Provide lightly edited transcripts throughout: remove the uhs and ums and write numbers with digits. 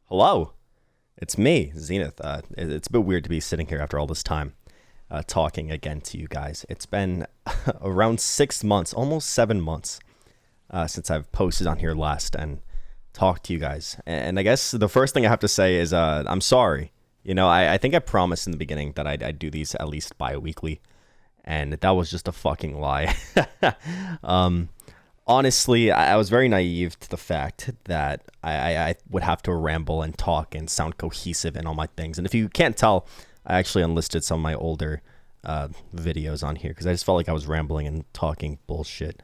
Hello, it's me, Zenith. It's a bit weird to be sitting here after all this time, talking again to you guys. It's been around 6 months, almost 7 months, since I've posted on here last and talked to you guys. And I guess the first thing I have to say is I'm sorry. You know, I think I promised in the beginning that I'd do these at least bi-weekly, and that was just a fucking lie. Honestly, I was very naive to the fact that I would have to ramble and talk and sound cohesive in all my things. And if you can't tell, I actually unlisted some of my older videos on here because I just felt like I was rambling and talking bullshit.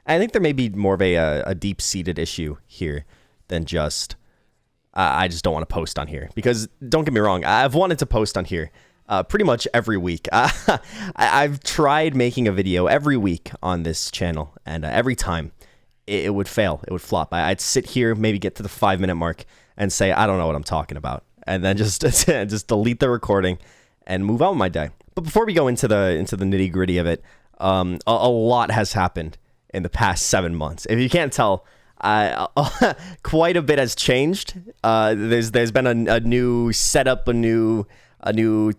I think there may be more of a deep-seated issue here than just I just don't want to post on here. Because don't get me wrong, I've wanted to post on here pretty much every week. I've tried making a video every week on this channel, and every time it would fail. It would flop. I'd sit here, maybe get to the 5-minute mark, and say, I don't know what I'm talking about. And then just delete the recording and move on with my day. But before we go into the nitty gritty of it, a lot has happened in the past 7 months. If you can't tell, quite a bit has changed. There's been a new setup, a new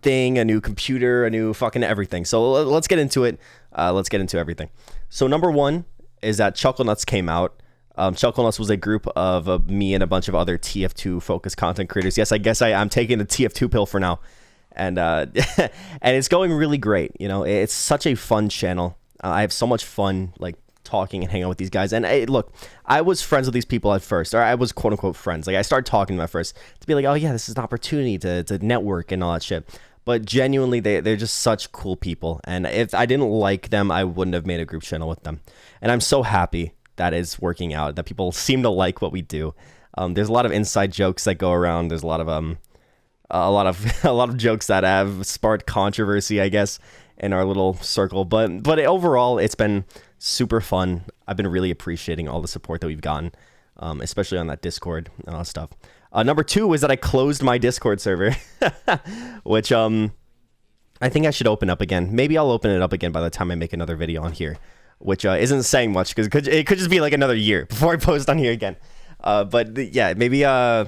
thing, a new computer, a new fucking everything. So let's get into it. Let's get into everything. So number one is that Chuckle Nuts came out. Chuckle Nuts was a group of me and a bunch of other TF2 focused content creators. Yes, I guess I'm taking the TF2 pill for now. And and it's going really great. You know, it's such a fun channel. I have so much fun, like, talking and hanging out with these guys. And look, I was friends with these people at first, or I was quote unquote friends. Like, I started talking to them at first to be like, oh yeah, this is an opportunity to network and all that shit. But genuinely, they're just such cool people. And if I didn't like them, I wouldn't have made a group channel with them. And I'm so happy that it's working out, that people seem to like what we do. There's a lot of inside jokes that go around. There's a lot of a lot of jokes that have sparked controversy, I guess, in our little circle. But overall, it's been super fun. I've been really appreciating all the support that we've gotten, especially on that Discord and all that stuff. Number two is that I closed my Discord server, which I think I should open up again. Maybe I'll open it up again by the time I make another video on here, which isn't saying much because it could just be like another year before I post on here again. But yeah, maybe I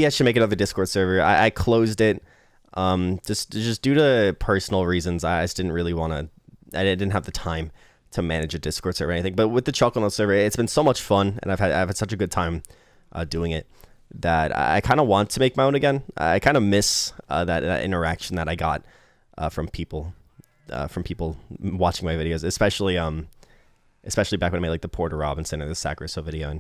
should make another Discord server. I closed it just due to personal reasons. I just didn't really want to. I didn't have the time to manage a Discord server or anything. But with the Chuckle Nuts server, it's been so much fun, and I've had such a good time doing it that I kind of want to make my own again. I kind of miss that interaction that I got from people watching my videos, especially back when I made like the Porter Robinson or the Sacroso video,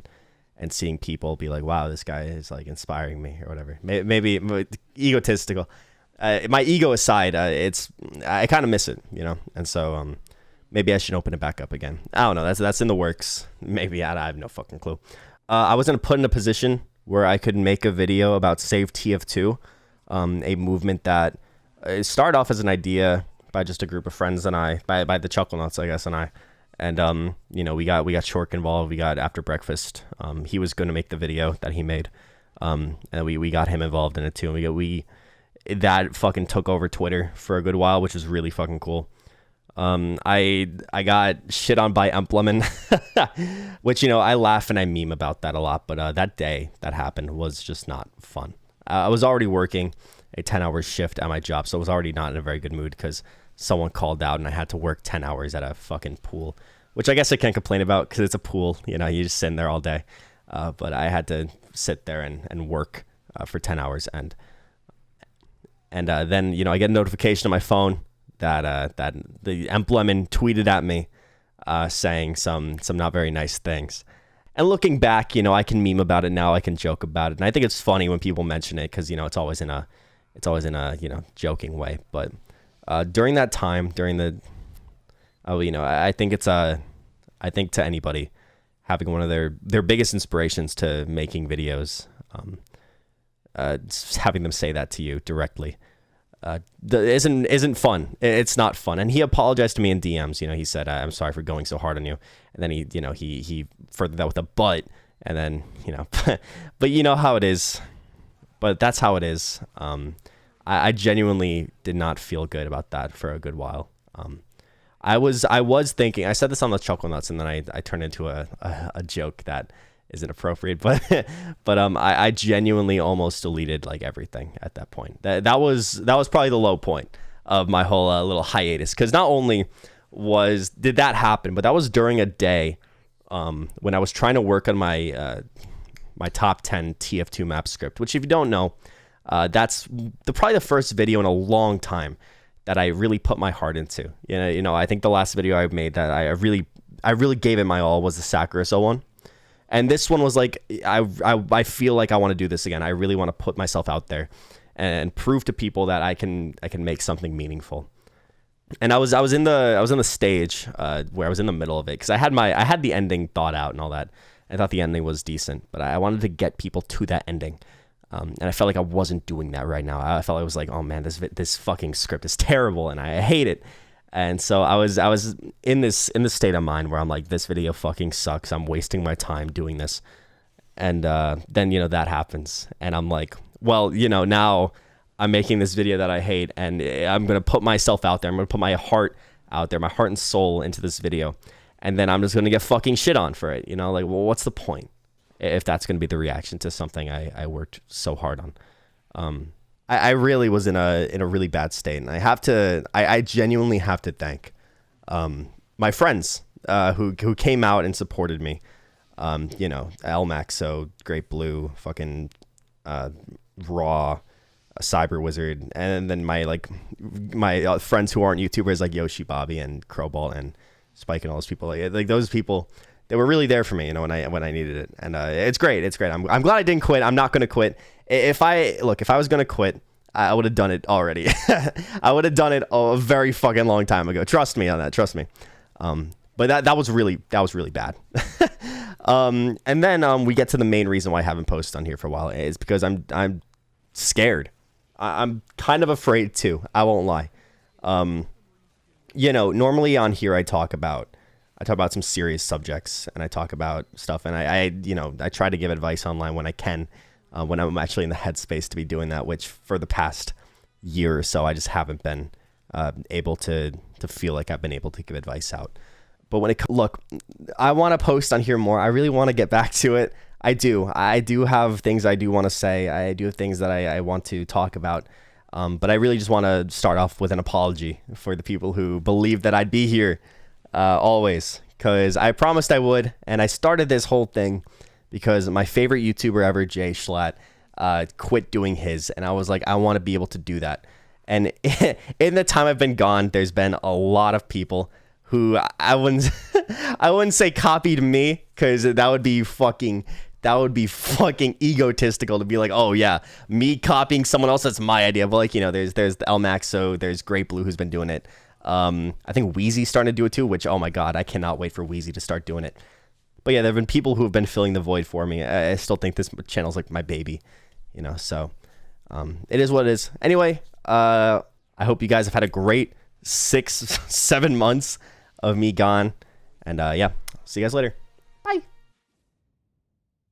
and seeing people be like, wow, this guy is like inspiring me or whatever. Maybe egotistical. My ego aside, I kind of miss it, you know? And so maybe I should open it back up again. I don't know. That's in the works. Maybe. I have no fucking clue. I was going to put in a position where I could make a video about Save TF2, a movement that started off as an idea by just a group of friends and I, by the Chuckle Nuts, I guess, and I. And, you know, we got Shork involved. We got After Breakfast. He was going to make the video that he made. And we got him involved in it too. And that fucking took over Twitter for a good while, which was really fucking cool. I got shit on by Empleman, which, you know, I laugh and I meme about that a lot. But that day that happened was just not fun. I was already working a 10-hour shift at my job, so I was already not in a very good mood because someone called out and I had to work 10 hours at a fucking pool, which I guess I can't complain about because it's a pool. You know, you just sit in there all day. But I had to sit there and work for 10 hours. And then, you know, I get a notification on my phone that the Empleman tweeted at me saying some not very nice things. And looking back, you know, I can meme about it now. I can joke about it. And I think it's funny when people mention it because, you know, it's always in a you know, joking way. But during that time, you know, I think to anybody having one of their biggest inspirations to making videos, having them say that to you directly, isn't fun. It's not fun. And he apologized to me in DMs. You know, he said, "I'm sorry for going so hard on you." And then he furthered that with a but. And then, you know, but you know how it is. But that's how it is. I genuinely did not feel good about that for a good while. I was thinking, I said this on the Chuckle Nuts, and then I turned into a joke that is inappropriate, but I genuinely almost deleted like everything at that point. That was probably the low point of my whole little hiatus, because not only did that happen, but that was during a day when I was trying to work on my my top 10 TF2 map script, which if you don't know, that's probably the first video in a long time that I really put my heart into. You know, I think the last video I made that I really gave it my all was the Sakuroso one. And this one was like, I feel like I want to do this again. I really want to put myself out there and prove to people that I can make something meaningful. And I was in the stage where I was in the middle of it, because I had the ending thought out and all that. I thought the ending was decent, but I wanted to get people to that ending. And I felt like I wasn't doing that right now. I felt I was like, oh man, this fucking script is terrible and I hate it. And so I was in this state of mind where I'm like, this video fucking sucks. I'm wasting my time doing this. And then, you know, that happens. And I'm like, well, you know, now I'm making this video that I hate, and I'm going to put myself out there. I'm going to put my heart out there, my heart and soul into this video. And then I'm just going to get fucking shit on for it. You know, like, well, what's the point if that's going to be the reaction to something I worked so hard on? I really was in a really bad state, and I genuinely have to thank my friends who came out and supported me. You know, Elmaxo, Great Blue, fucking Raw, Cyber Wizard, and then my friends who aren't YouTubers like Yoshi, Bobby, and Crowball, and Spike, and all those people. Like those people, they were really there for me, you know, when I needed it. And it's great. It's great. I'm glad I didn't quit. I'm not going to quit. If I was going to quit, I would have done it already. I would have done it a very fucking long time ago. Trust me on that. Trust me. But that was really bad. And then we get to the main reason why I haven't posted on here for a while, is because I'm scared. I'm kind of afraid too. I won't lie. You know, normally on here I talk about some serious subjects, and I talk about stuff, and I try to give advice online when I can, when I'm actually in the headspace to be doing that, which for the past year or so I just haven't been able to feel like I've been able to give advice out. But look, I want to post on here more. I really want to get back to it. I do have things I do want to say. I do have things that I want to talk about. But I really just want to start off with an apology for the people who believed that I'd be here always, because I promised I would. And I started this whole thing because my favorite YouTuber ever, Jay Schlatt, quit doing his. And I was like, I want to be able to do that. And in the time I've been gone, there's been a lot of people who I wouldn't say copied me, because that would be fucking egotistical to be like, oh yeah, me copying someone else, that's my idea. But like, you know, there's the Elmaxo, there's Great Blue who's been doing it. I think Wheezy's starting to do it too, which, oh my god, I cannot wait for Wheezy to start doing it. But yeah, there have been people who have been filling the void for me. I still think this channel's like my baby, you know, so it is what it is. Anyway, I hope you guys have had a great 6-7 months of me gone, and yeah, see you guys later.